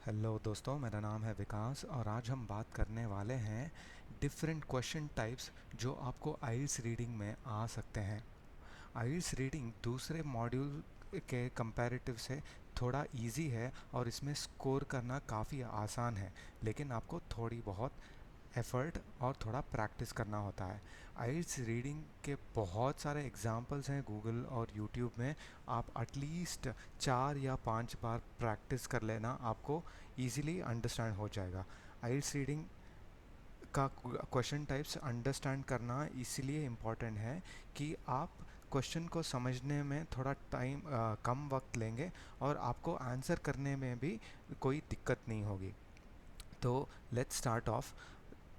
Hello दोस्तों, मेरा नाम है विकास और आज हम बात करने वाले हैं डिफरेंट क्वेश्चन टाइप्स जो आपको आइल्स रीडिंग में आ सकते हैं। आइल्स रीडिंग दूसरे मॉड्यूल के कंपैरेटिव से थोड़ा इजी है और इसमें स्कोर करना काफ़ी आसान है, लेकिन आपको थोड़ी बहुत एफ़र्ट और थोड़ा प्रैक्टिस करना होता है। आइल्स रीडिंग के बहुत सारे एग्जाम्पल्स हैं गूगल और यूट्यूब में। आप एटलीस्ट 4 या 5 बार प्रैक्टिस कर लेना, आपको इजीली अंडरस्टैंड हो जाएगा। आइल्स रीडिंग का क्वेश्चन टाइप्स अंडरस्टैंड करना इसलिए इम्पॉर्टेंट है कि आप क्वेश्चन को समझने में थोड़ा टाइम कम वक्त लेंगे और आपको आंसर करने में भी कोई दिक्कत नहीं होगी। तो लेट्स स्टार्ट ऑफ।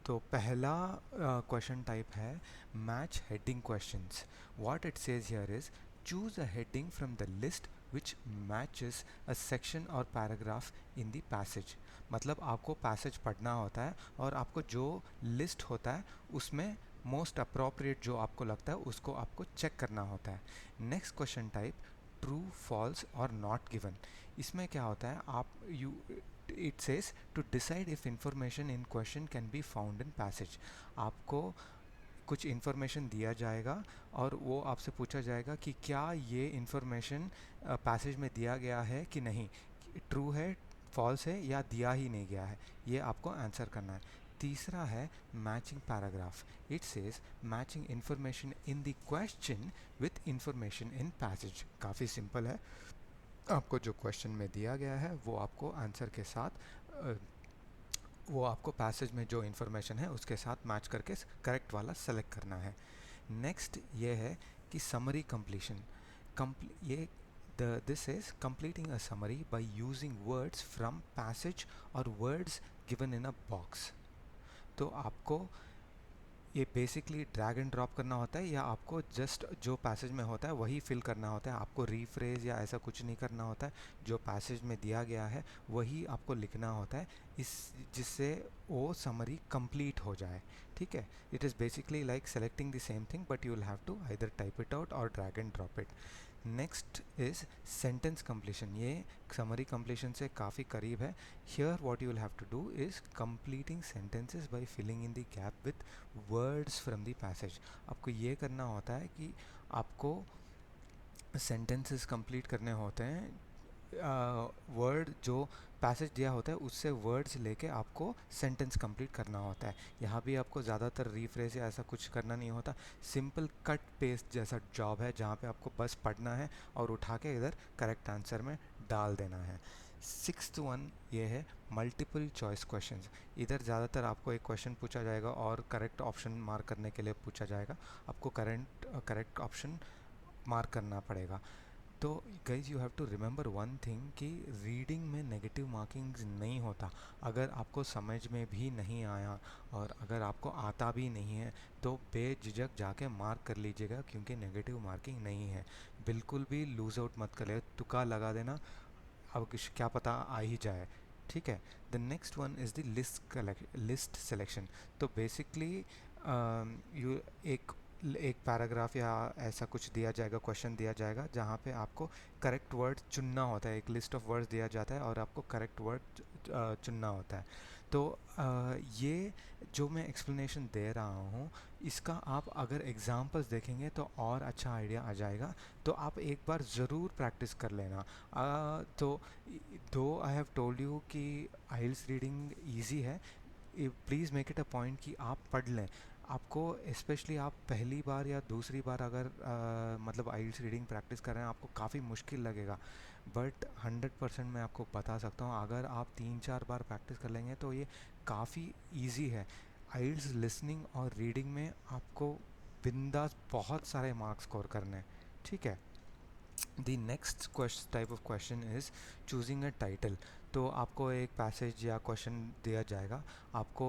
तो पहला क्वेश्चन टाइप है match heading questions. What it says here is choose a heading from the list which matches a section और पैराग्राफ इन द पैसेज। मतलब आपको पैसेज पढ़ना होता है और आपको जो लिस्ट होता है उसमें मोस्ट अप्रोप्रिएट जो आपको लगता है उसको आपको चेक करना होता है। Next question type true false और नॉट गिवन। इसमें क्या होता है, आप you it says to decide if information in question can be found in passage. आपको कुछ इन्फॉर्मेशन दिया जाएगा और वो आपसे पूछा जाएगा कि क्या ये इन्फॉर्मेशन पैसेज में दिया गया है कि नहीं, ट्रू है, फॉल्स है या दिया ही नहीं गया है, ये आपको आंसर करना है। तीसरा है matching paragraph. It says matching information in the question with information in passage. काफ़ी सिंपल है, आपको जो क्वेश्चन में दिया गया है वो आपको आंसर के साथ वो आपको पैसेज में जो इन्फॉर्मेशन है उसके साथ मैच करके करेक्ट वाला सेलेक्ट करना है। नेक्स्ट ये है कि समरी कंप्लीशन। ये this is completing a summary by using words from passage और words given in a box. तो आपको ये बेसिकली ड्रैग एंड ड्रॉप करना होता है या आपको जस्ट जो पैसेज में होता है वही फिल करना होता है। आपको रीफ्रेज या ऐसा कुछ नहीं करना होता है, जो पैसेज में दिया गया है वही आपको लिखना होता है, इस जिससे वो समरी कंप्लीट हो जाए। ठीक है, it is basically like selecting the same thing but you will have to either type it out और drag and drop it. Next is sentence completion. ये समरी कंप्लीशन से काफ़ी करीब है। Here what you will have to do is completing sentences by filling in the gap with words from the passage. आपको ये करना होता है कि आपको सेंटेंसेस कंप्लीट करने होते हैं, वर्ड जो पैसेज दिया होता है उससे वर्ड्स लेके आपको सेंटेंस कंप्लीट करना होता है। यहाँ भी आपको ज़्यादातर रीफ्रेज या ऐसा कुछ करना नहीं होता, सिंपल कट पेस्ट जैसा जॉब है जहाँ पे आपको बस पढ़ना है और उठा के इधर करेक्ट आंसर में डाल देना है। सिक्स्थ वन ये है मल्टीपल चॉइस क्वेश्चंस। इधर ज़्यादातर आपको एक क्वेश्चन पूछा जाएगा और करेक्ट ऑप्शन मार्क करने के लिए पूछा जाएगा, आपको करेक्ट ऑप्शन मार्क करना पड़ेगा। तो guys you have to remember one thing कि रीडिंग में नेगेटिव मार्किंग नहीं होता। अगर आपको समझ में भी नहीं आया और अगर आपको आता भी नहीं है तो बेझिझक जाके मार्क कर लीजिएगा, क्योंकि नेगेटिव मार्किंग नहीं है। बिल्कुल भी लूज आउट मत करें, तुक्का लगा देना, अब क्या पता आ ही जाए। ठीक है। The next one is the list selection. तो बेसिकली यू एक पैराग्राफ या ऐसा कुछ दिया जाएगा, क्वेश्चन दिया जाएगा जहाँ पे आपको करेक्ट वर्ड चुनना होता है। एक लिस्ट ऑफ वर्ड्स दिया जाता है और आपको करेक्ट वर्ड चुनना होता है। तो ये जो मैं एक्सप्लेनेशन दे रहा हूँ इसका आप अगर एग्जांपल्स देखेंगे तो और अच्छा आइडिया आ जाएगा। तो आप एक बार ज़रूर प्रैक्टिस कर लेना। तो दो आई हैव टोल्ड यू कि आइल्स रीडिंग इजी है, please make it a point कि आप पढ़ लें। आपको स्पेशली आप पहली बार या दूसरी बार अगर मतलब आइल्स रीडिंग प्रैक्टिस कर रहे हैं आपको काफ़ी मुश्किल लगेगा, बट 100% मैं आपको बता सकता हूँ अगर आप 3-4 बार प्रैक्टिस कर लेंगे तो ये काफ़ी इजी है। आइल्स लिसनिंग और रीडिंग में आपको बिंदास बहुत सारे मार्क्स स्कोर करने हैं। ठीक है। The next type of question is choosing a title. तो आपको एक पैसेज या क्वेश्चन दिया जाएगा, आपको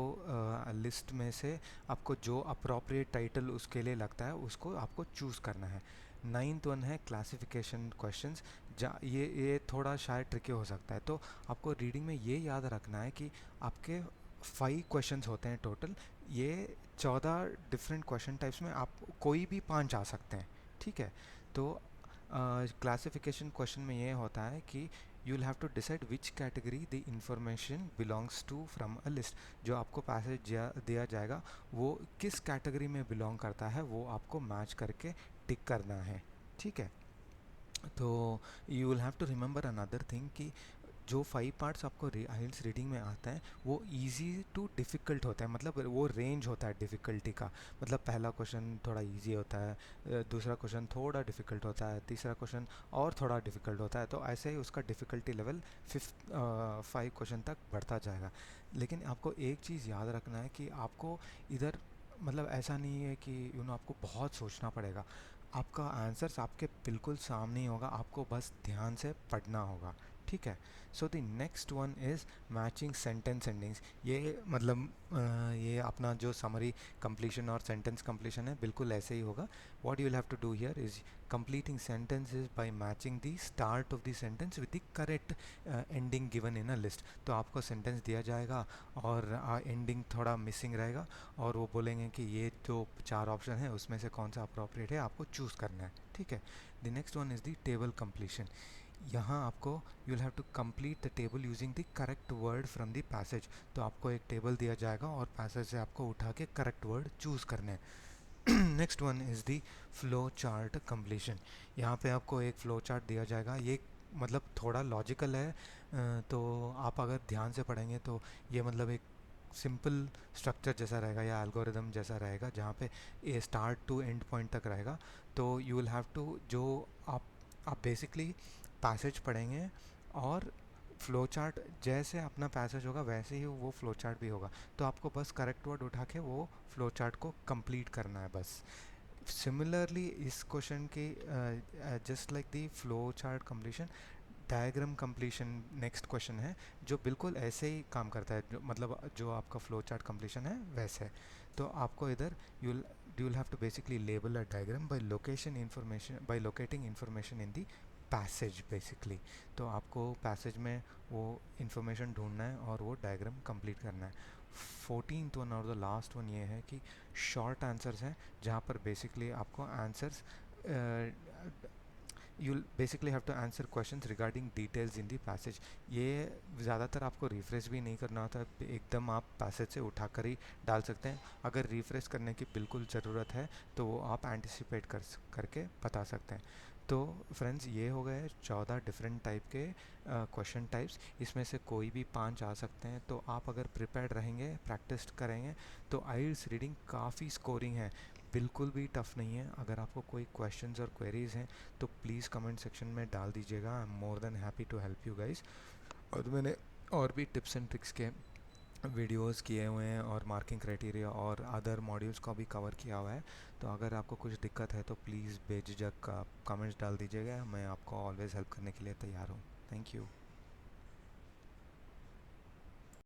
लिस्ट में से आपको जो अप्रोप्रिएट टाइटल उसके लिए लगता है उसको आपको चूज़ करना है। नाइन्थ वन है क्लासिफिकेशन क्वेश्चंस। ये थोड़ा शायद ट्रिकी हो सकता है, तो आपको रीडिंग में ये याद रखना है कि आपके 5 क्वेश्चंस होते हैं टोटल। ये 14 डिफरेंट क्वेश्चन टाइप्स में आप कोई भी 5 आ सकते हैं। ठीक है। तो क्लासिफिकेशन क्वेश्चन में ये होता है कि you will have to decide which category the information belongs to from a list. जो आपको पैसेज दिया जाएगा वो किस कैटेगरी में बिलोंग करता है वो आपको मैच करके टिक करना है, ठीक है। तो you will have to remember another thing कि जो 5 पार्ट्स आपको आइल्स रीडिंग में आते हैं वो इजी टू डिफ़िकल्ट होता है, मतलब वो रेंज होता है डिफ़िकल्टी का। मतलब पहला क्वेश्चन थोड़ा इजी होता है, दूसरा क्वेश्चन थोड़ा डिफ़िकल्ट होता है, तीसरा क्वेश्चन और थोड़ा डिफ़िकल्ट होता है। तो ऐसे ही उसका डिफ़िकल्टी लेवल 5 क्वेश्चन तक बढ़ता जाएगा। लेकिन आपको एक चीज़ याद रखना है कि आपको इधर मतलब ऐसा नहीं है कि आपको बहुत सोचना पड़ेगा। आपका आंसर्स आपके बिल्कुल सामने ही होगा, आपको बस ध्यान से पढ़ना होगा, ठीक है। So the next one is matching sentence endings. ये मतलब ये अपना जो समरी कंप्लीशन और सेंटेंस कंप्लीशन है बिल्कुल ऐसे ही होगा। What you will have to do here is completing sentences by matching the start of the sentence with the correct ending given in a list। तो आपको सेंटेंस दिया जाएगा और एंडिंग थोड़ा मिसिंग रहेगा और वो बोलेंगे कि ये जो 4 ऑप्शन है उसमें से कौन सा अप्रोप्रिएट है, आपको चूज़ करना है, ठीक है। The next one is the table completion. यहाँ आपको you will have to complete the table using the correct word from the passage. तो आपको एक टेबल दिया जाएगा और पैसेज से आपको उठा के करेक्ट वर्ड चूज़ करने हैं। Next one is the flow chart completion. यहाँ पे आपको एक फ्लो चार्ट दिया जाएगा। ये मतलब थोड़ा लॉजिकल है, तो आप अगर ध्यान से पढ़ेंगे तो ये मतलब एक सिंपल स्ट्रक्चर जैसा रहेगा या एल्गोरिदम जैसा रहेगा जहाँ पे ए स्टार्ट टू एंड पॉइंट तक रहेगा। तो यू विल हैव टू जो आप बेसिकली पैसेज पढ़ेंगे और फ्लो चार्ट जैसे अपना पैसेज होगा वैसे ही वो फ्लो चार्ट भी होगा। तो आपको बस करेक्ट वर्ड उठा के वो फ्लो चार्ट को कंप्लीट करना है बस। सिमिलरली इस क्वेश्चन की just like the flow chart completion, diagram completion next question है जो बिल्कुल ऐसे ही काम करता है, जो मतलब जो आपका फ्लो चार्ट कंप्लीशन है वैसे है। तो आपको इधर you'll have to basically label a diagram by locating information in the passage basically। तो आपको पैसेज में वो इंफॉर्मेशन ढूंढना है और वो डायग्राम कंप्लीट करना है। 14th वन और द लास्ट वन ये है कि शॉर्ट आंसर्स हैं जहाँ पर बेसिकली आपको answers you'll basically have to answer questions regarding details in the passage। ये ज़्यादातर आपको रिफ्रेश भी नहीं करना होता, एकदम आप पैसेज से उठा कर ही डाल सकते हैं। अगर रिफ्रेश करने की बिल्कुल ज़रूरत है तो वो आप एंटिसिपेट करके बता सकते हैं। तो फ्रेंड्स ये हो गए 14 डिफरेंट टाइप के क्वेश्चन टाइप्स। इसमें से कोई भी 5 आ सकते हैं। तो आप अगर प्रिपेयर्ड रहेंगे, प्रैक्टिस करेंगे तो आइल्स रीडिंग काफ़ी स्कोरिंग है, बिल्कुल भी टफ़ नहीं है। अगर आपको कोई क्वेश्चंस और क्वेरीज़ हैं तो प्लीज़ कमेंट सेक्शन में डाल दीजिएगा। I am more than happy to help you guys. और मैंने और भी टिप्स एंड ट्रिक्स के वीडियोस किए हुए हैं और मार्किंग क्राइटेरिया और अदर मॉड्यूल्स को भी कवर किया हुआ है। तो अगर आपको कुछ दिक्कत है तो प्लीज़ बेझिझक आप कमेंट्स डाल दीजिएगा, मैं आपको ऑलवेज़ हेल्प करने के लिए तैयार हूँ। Thank you.